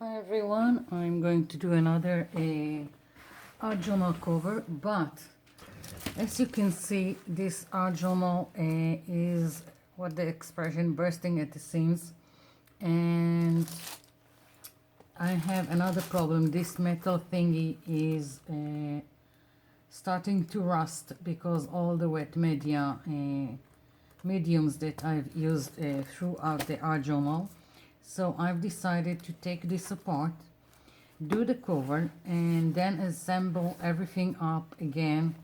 Hi everyone, I'm going to do another art journal cover, but as you can see, this art journal is what the expression bursting at the seams, and I have another problem. This metal thingy is starting to rust because all the wet mediums that I've used throughout the art journal. So I've decided to take this apart, do the cover, and then assemble everything up again,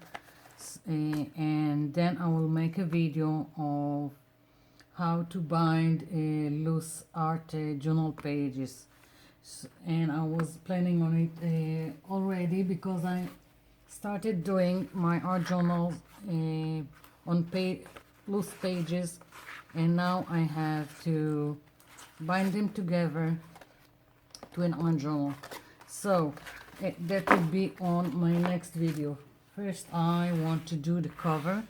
and then I will make a video of how to bind loose art journal pages. And I was planning on it already because I started doing my art journals on loose pages, and now I have to bind them together to an art journal. So that will be on my next video. First I want to do the cover,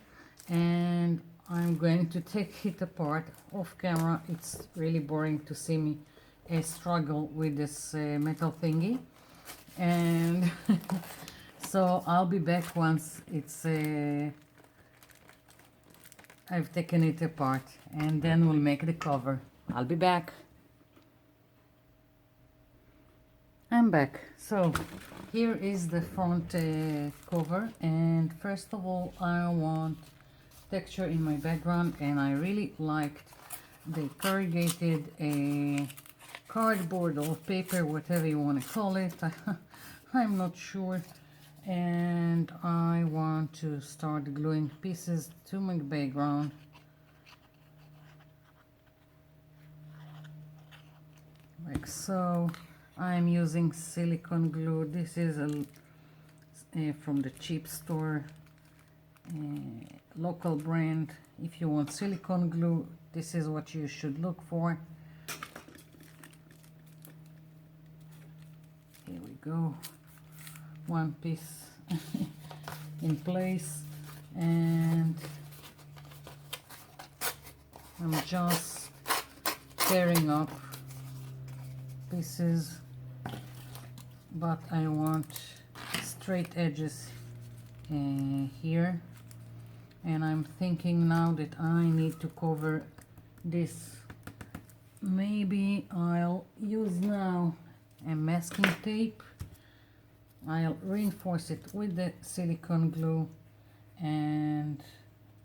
and I'm going to take it apart off camera. It's really boring to see me struggle with this metal thingy, and so I'll be back once it's I've taken it apart, and then we'll make the cover. I'll be back. I'm back. So here is the front cover, and first of all I want texture in my background, and I really liked the corrugated cardboard or paper, whatever you want to call it. I'm not sure. And I want to start gluing pieces to my background. Like so. I'm using silicone glue. This is from the cheap store, local brand. If you want silicone glue, this is what you should look for. Here we go. One piece in place, and I'm just tearing up pieces, but I want straight edges here, and I'm thinking now that I need to cover this. Maybe I'll use now a masking tape. I'll reinforce it with the silicone glue, and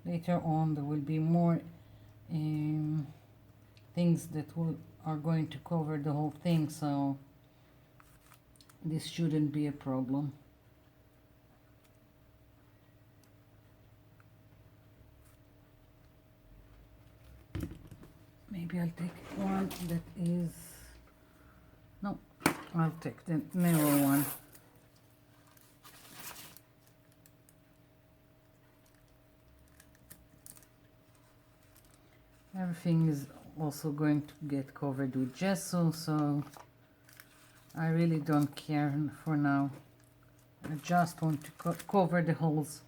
later on there will be more things that are going to cover the whole thing, so this shouldn't be a problem. Maybe I'll take one that is, no, I'll take the narrow one. Everything is also going to get covered with gesso, so I really don't care for now. I just want to cover the holes.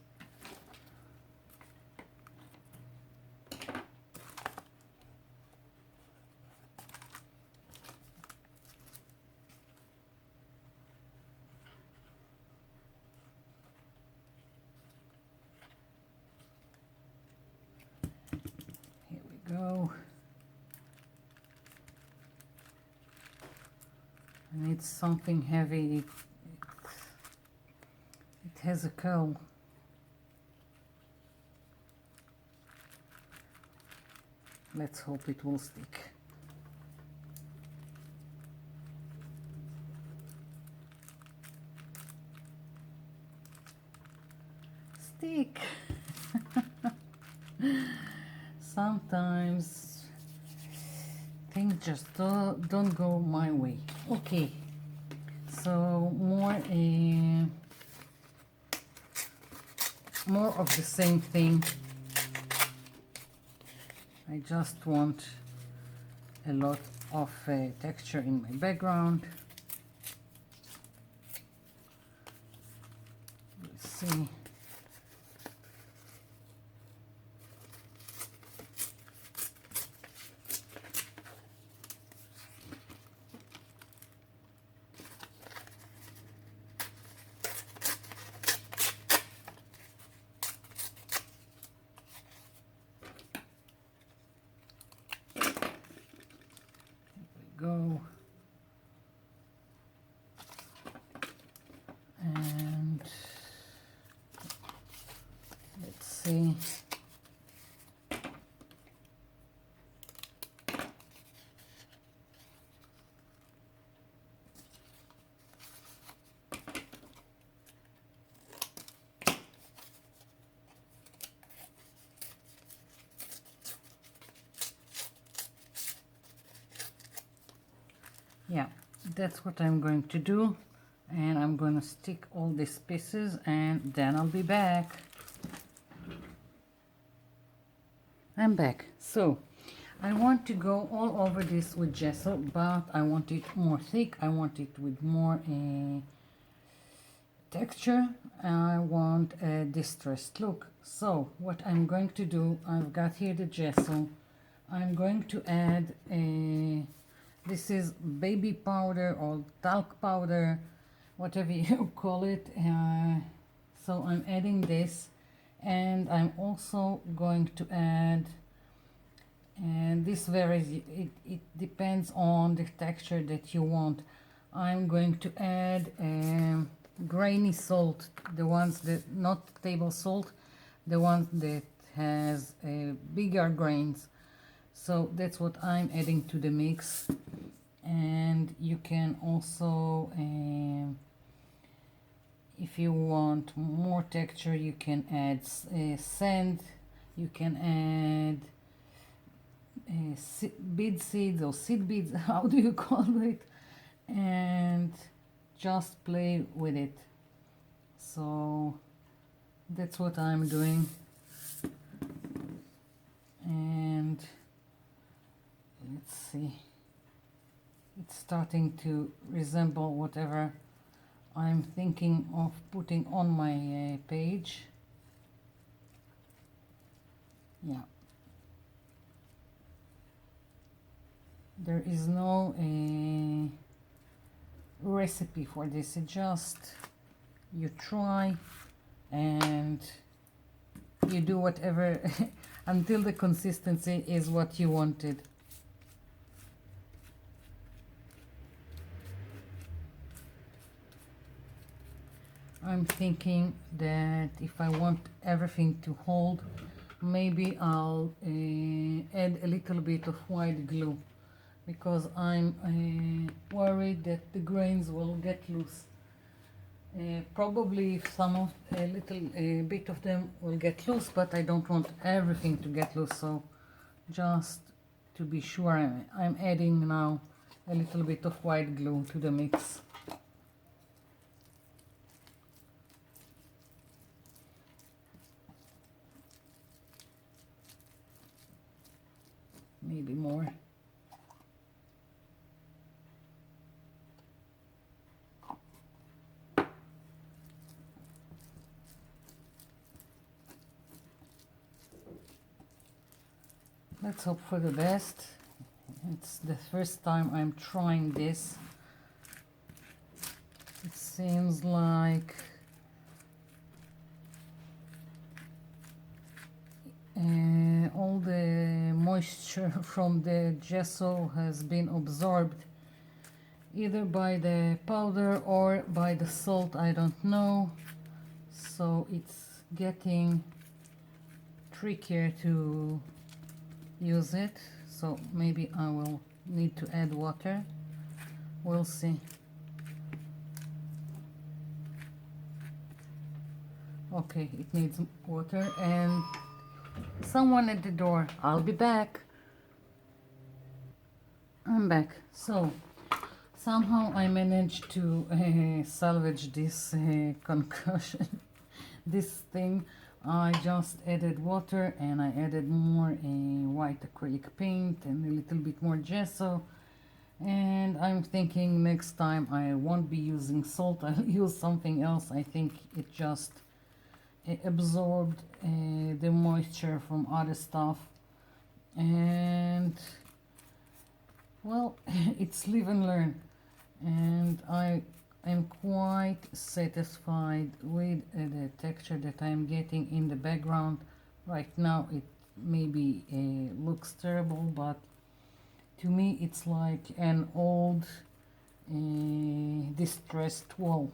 Here we go. And it's something heavy. It has a curl. Let's hope it will stick. Stick! Sometimes things just don't go my way. Okay, so more of the same thing. I just want a lot of texture in my background. Let's see. go. And let's see. Yeah, that's what I'm going to do, and I'm going to stick all these pieces and then I'll be back. I'm back. So I want to go all over this with gesso, but I want it more thick. I want it with more texture. I want a distressed look. So what I'm going to do, I've got here the gesso. I'm going to add this is baby powder or talc powder, whatever you call it. So I'm adding this, and I'm also going to add, and this varies, it depends on the texture that you want. I'm going to add grainy salt, the ones that, not table salt, the ones that has bigger grains. So that's what I'm adding to the mix. And you can also, if you want more texture, you can add sand, you can add bead seeds or seed beads, how do you call it, and just play with it. So that's what I'm doing. And let's see, it's starting to resemble whatever I'm thinking of putting on my page. Yeah, there is no recipe for this. It just, you try and you do whatever until the consistency is what you wanted. I'm thinking that if I want everything to hold, maybe I'll add a little bit of white glue, because I'm worried that the grains will get loose. Probably some of a little bit of them will get loose, but I don't want everything to get loose. So just to be sure, I'm adding now a little bit of white glue to the mix. Maybe more. Let's hope for the best. It's the first time I'm trying this. It seems like all the moisture from the gesso has been absorbed either by the powder or by the salt, I don't know. So it's getting trickier to use it. So maybe I will need to add water. We'll see. Okay, it needs water and someone at the door. I'll be back. I'm back. So somehow I managed to salvage this concussion, this thing. I just added water and I added more white acrylic paint and a little bit more gesso. And I'm thinking next time I won't be using salt, I'll use something else. I think it just absorbed the moisture from other stuff. And well, it's live and learn. And I am quite satisfied with the texture that I'm getting in the background. Right now it maybe looks terrible, but To me it's like an old distressed wall.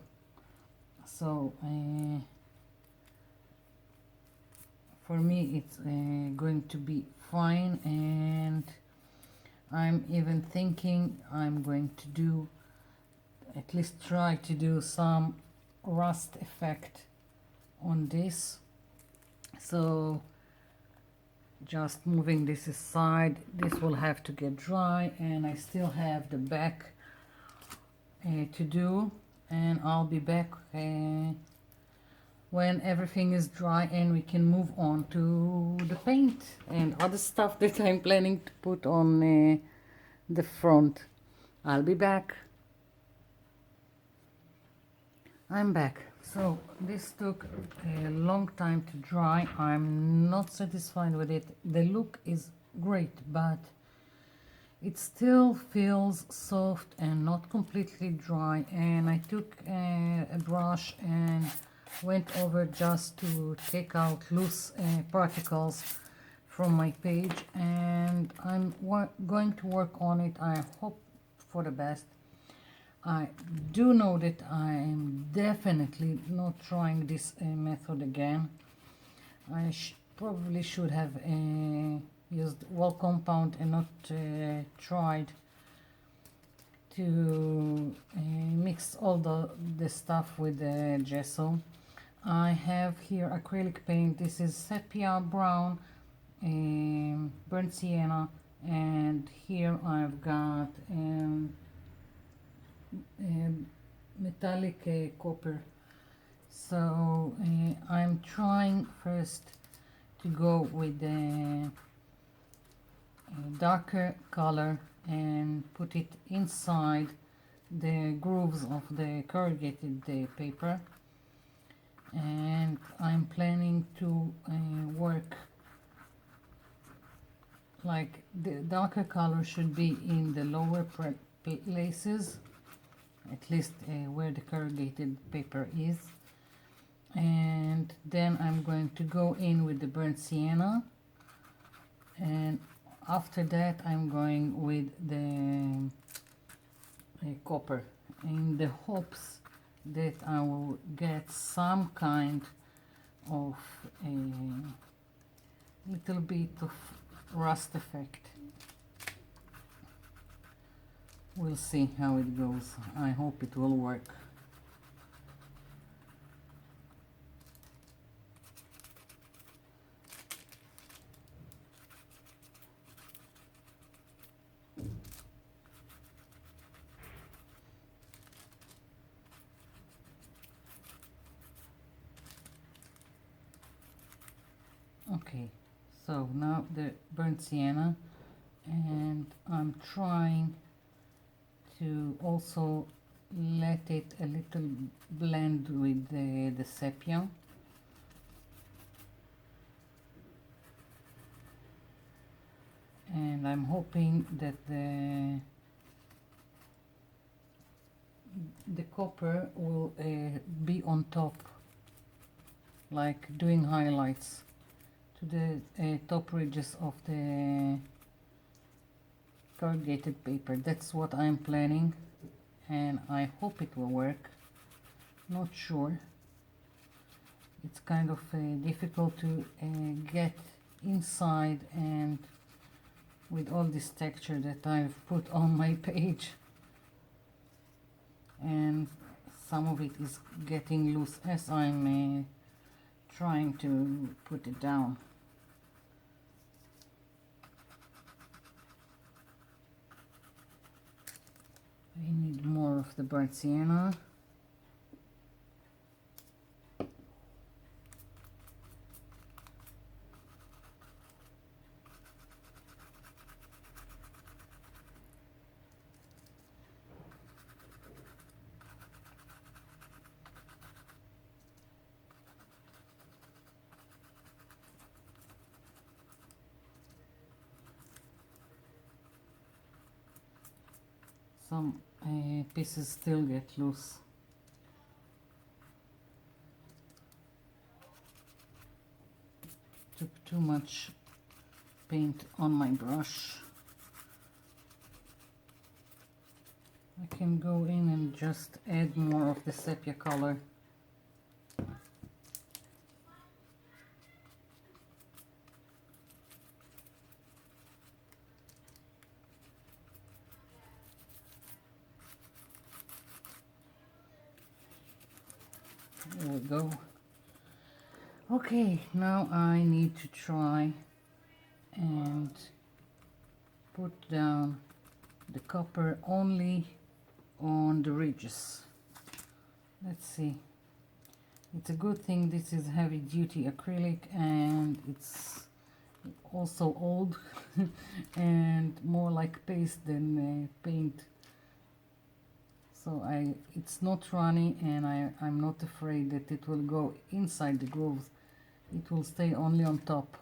So for me it's going to be fine, and I'm even thinking I'm going to do, at least try to do some rust effect on this. So just moving this aside, this will have to get dry, and I still have the back to do, and I'll be back when everything is dry and we can move on to the paint and other stuff that I'm planning to put on the front. I'll be back. I'm back. So this took a long time to dry. I'm not satisfied with it. The look is great, but it still feels soft and not completely dry, and I took a brush and went over just to take out loose particles from my page, and I'm going to work on it. I hope for the best. I do know that I am definitely not trying this method again. I probably should have used wall compound and not tried to mix all the stuff with the gesso. I have here acrylic paint. This is sepia brown, burnt sienna, and here I've got metallic copper. So I'm trying first to go with the darker color and put it inside the grooves of the corrugated paper, and I'm planning to work like the darker color should be in the lower places, at least where the corrugated paper is, and then I'm going to go in with the burnt sienna, and after that I'm going with the copper, in the hopes that I will get some kind of a little bit of rust effect. We'll see how it goes. I hope it will work. Okay, so now the burnt sienna, and I'm trying to also let it a little blend with the sepia. And I'm hoping that the copper will be on top, like doing highlights to the top ridges of the corrugated paper. That's what I'm planning, and I hope it will work. Not sure. It's kind of difficult to get inside, and with all this texture that I've put on my page, and some of it is getting loose as I'm trying to put it down. I need more of the burnt sienna. Some pieces still get loose. Took too much paint on my brush. I can go in and just add more of the sepia color. There we go. Okay, now I need to try and put down the copper only on the ridges. Let's see. It's a good thing this is heavy duty acrylic and it's also old and more like paste than paint. So it's not runny, and I'm not afraid that it will go inside the grooves. It will stay only on top.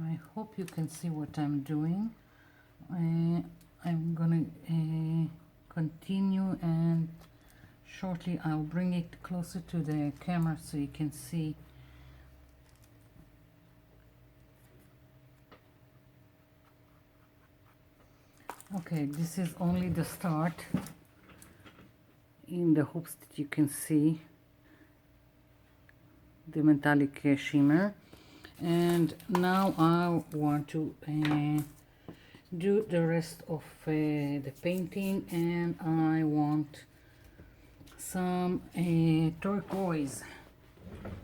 I hope you can see what I'm doing. I'm gonna continue, and shortly I'll bring it closer to the camera so you can see. Okay, this is only the start, in the hopes that you can see the metallic shimmer. And now I want to do the rest of the painting, and I want some turquoise,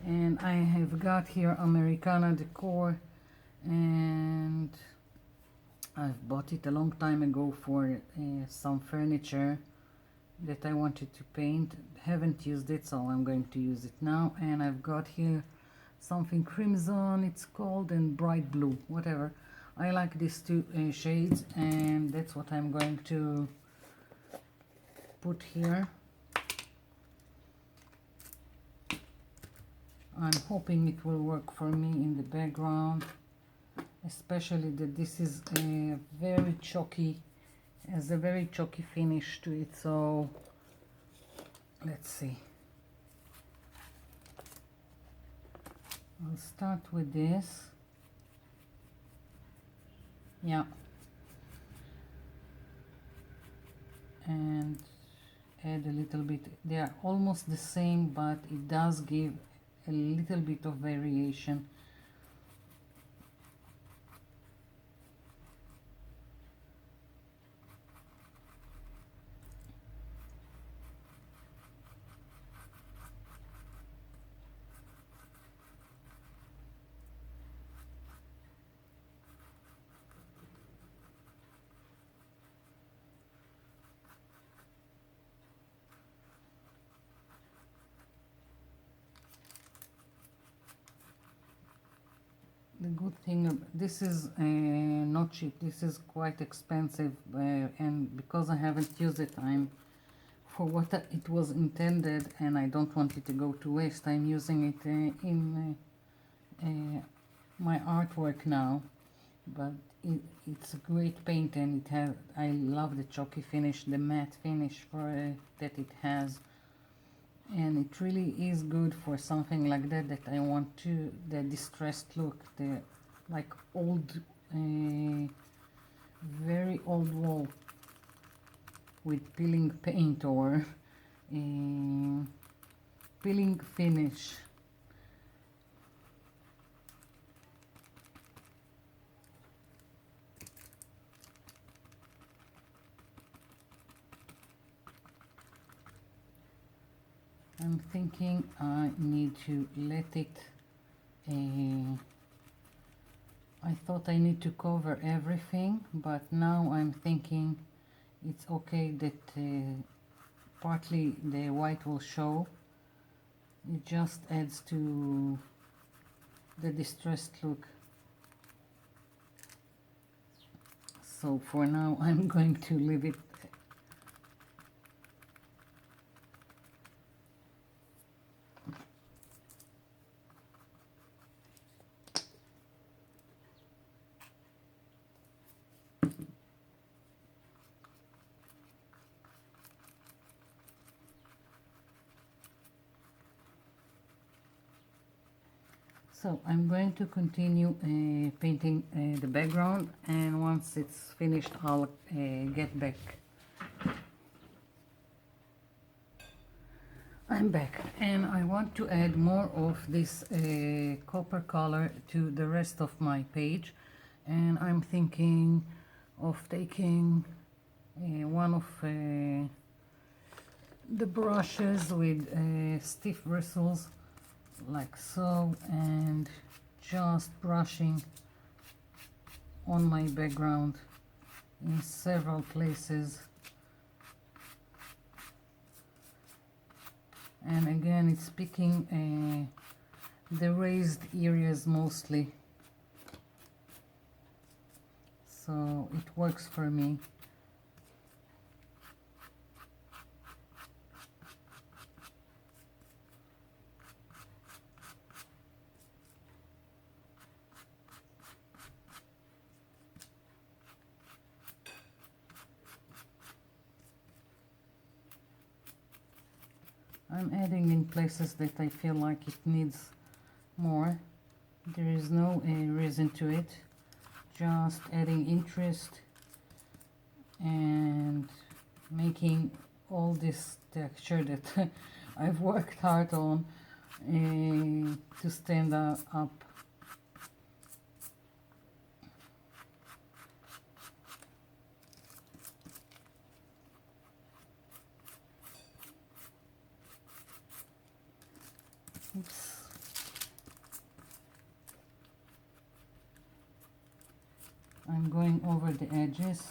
and I have got here Americana Decor, and I've bought it a long time ago for some furniture that I wanted to paint. Haven't used it, so I'm going to use it now. And I've got here something crimson, it's called, and bright blue, whatever. I like these two shades, and that's what I'm going to put here. I'm hoping it will work for me in the background, especially that this is a very chalky, has a very chalky finish to it. So let's see. I'll start with this. Yeah. And add a little bit. They are almost the same, but it does give a little bit of variation. The good thing, this is not cheap, this is quite expensive, and because I haven't used it, I'm, for what it was intended, and I don't want it to go to waste, I'm using it in my artwork now. But it's a great paint, and it has, I love the chalky finish, the matte finish for that it has. And it really is good for something like that, that I want to, the distressed look, the like old, very old wall with peeling paint or peeling finish. I'm thinking I need to let it, I thought I need to cover everything, but now I'm thinking it's okay that partly the white will show. It just adds to the distressed look. So for now I'm going to leave it. So I'm going to continue painting the background, and once it's finished I'll get back. I'm back, and I want to add more of this copper color to the rest of my page, and I'm thinking of taking one of the brushes with stiff bristles like so, and just brushing on my background in several places. And again, it's picking the raised areas mostly, so it works for me. I'm adding in places that I feel like it needs more. There is no reason to it, just adding interest and making all this texture that I've worked hard on to stand up. Oops. I'm going over the edges.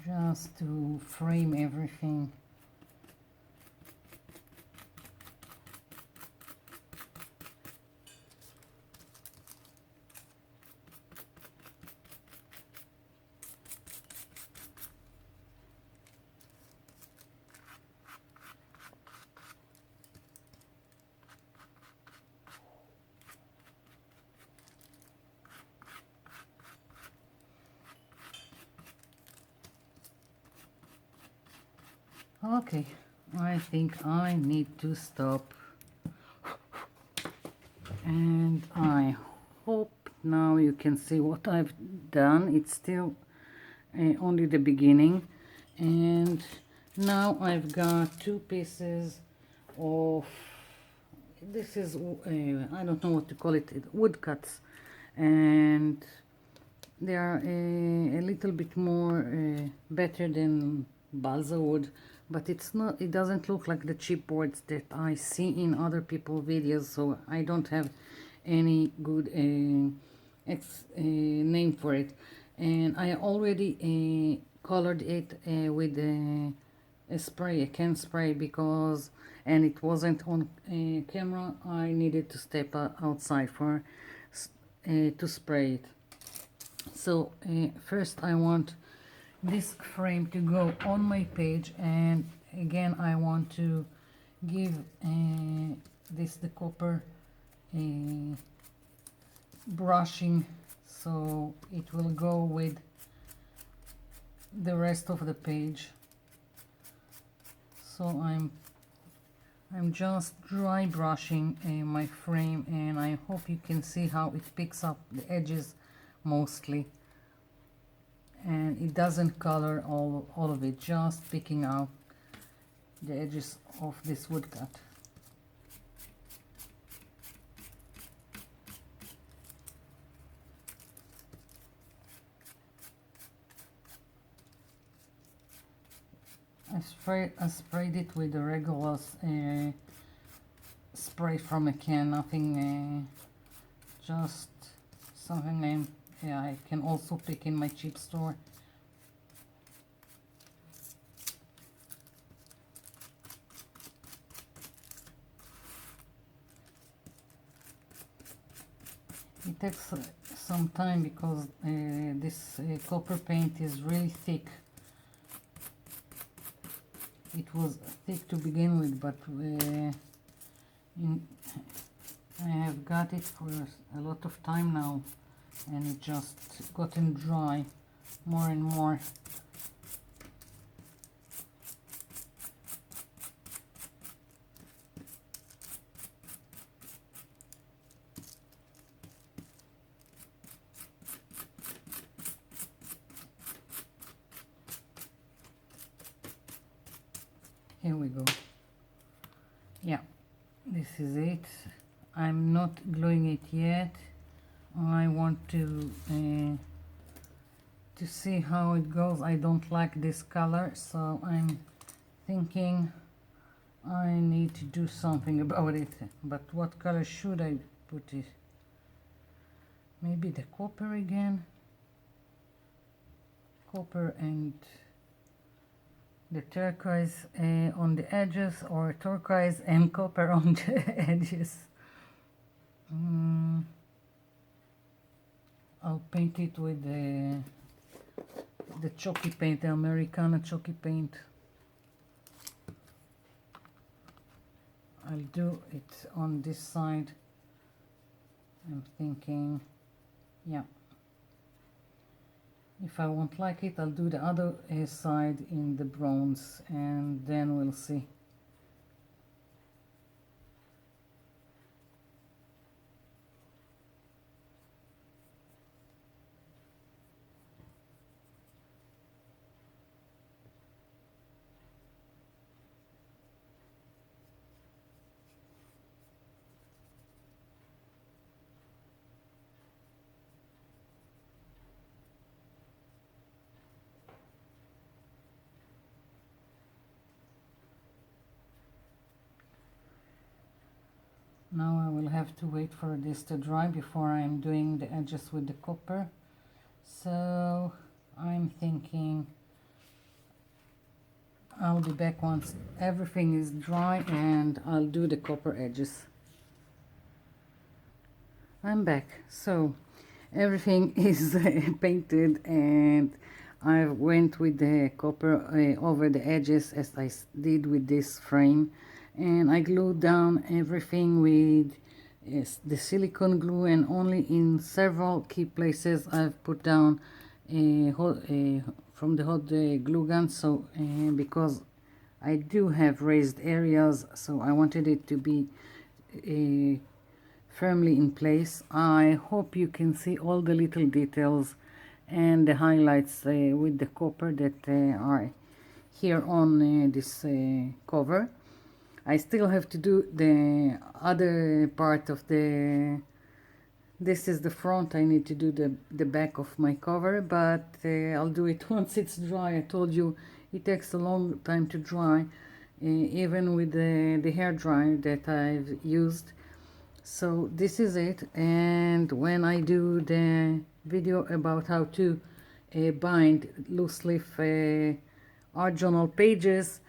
Just to frame everything. Okay, I think I need to stop, and I hope now you can see what I've done. It's still only the beginning, and now I've got two pieces of this is I don't know what to call it, woodcuts, and they are a little bit more better than balsa wood, but it's not, it doesn't look like the cheap boards that I see in other people's videos, so I don't have any good name for it. And I already colored it with a spray, a can spray, because, and it wasn't on camera, I needed to step outside for to spray it. So first I want this frame to go on my page, and again I want to give this the copper brushing, so it will go with the rest of the page. So I'm just dry brushing my frame, and I hope you can see how it picks up the edges mostly, and it doesn't color all of it, just picking out the edges of this woodcut. I sprayed it with a regular spray from a can, nothing, just something I can also pick in my cheap store. It takes some time because this copper paint is really thick. It was thick to begin with, but I have got it for a lot of time now, and it just gotten dry more and more. Here we go. Yeah, this is it. I'm not gluing it yet. I want to see how it goes. I don't like this color, so I'm thinking I need to do something about it. But what color should I put it? Maybe the copper again? Copper and the turquoise on the edges, or turquoise and copper on the edges. I'll paint it with the chalky paint, the Americana chalky paint. I'll do it on this side. I'm thinking, yeah. If I won't like it, I'll do the other side in the bronze, and then we'll see. Now I will have to wait for this to dry before I'm doing the edges with the copper. So I'm thinking I'll be back once everything is dry and I'll do the copper edges. I'm back. So everything is painted, and I went with the copper over the edges as I did with this frame, and I glued down everything with the silicone glue, and only in several key places I've put down from the hot glue gun, so because I do have raised areas, so I wanted it to be firmly in place. I hope you can see all the little details and the highlights with the copper that are here on this cover. I still have to do the other part of this is the front. I need to do the back of my cover, but I'll do it once it's dry. I told you it takes a long time to dry, even with the hair dryer that I've used. So this is it, and when I do the video about how to bind loose leaf art journal pages,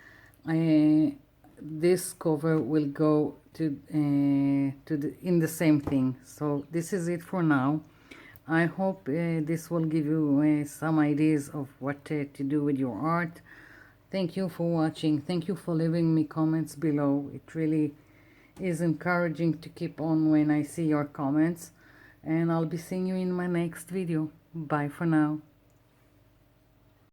this cover will go to in the same thing. So this is it for now. I hope this will give you some ideas of what to do with your art. Thank you for watching. Thank you for leaving me comments below. It really is encouraging to keep on when I see your comments, and I'll be seeing you in my next video. Bye for now.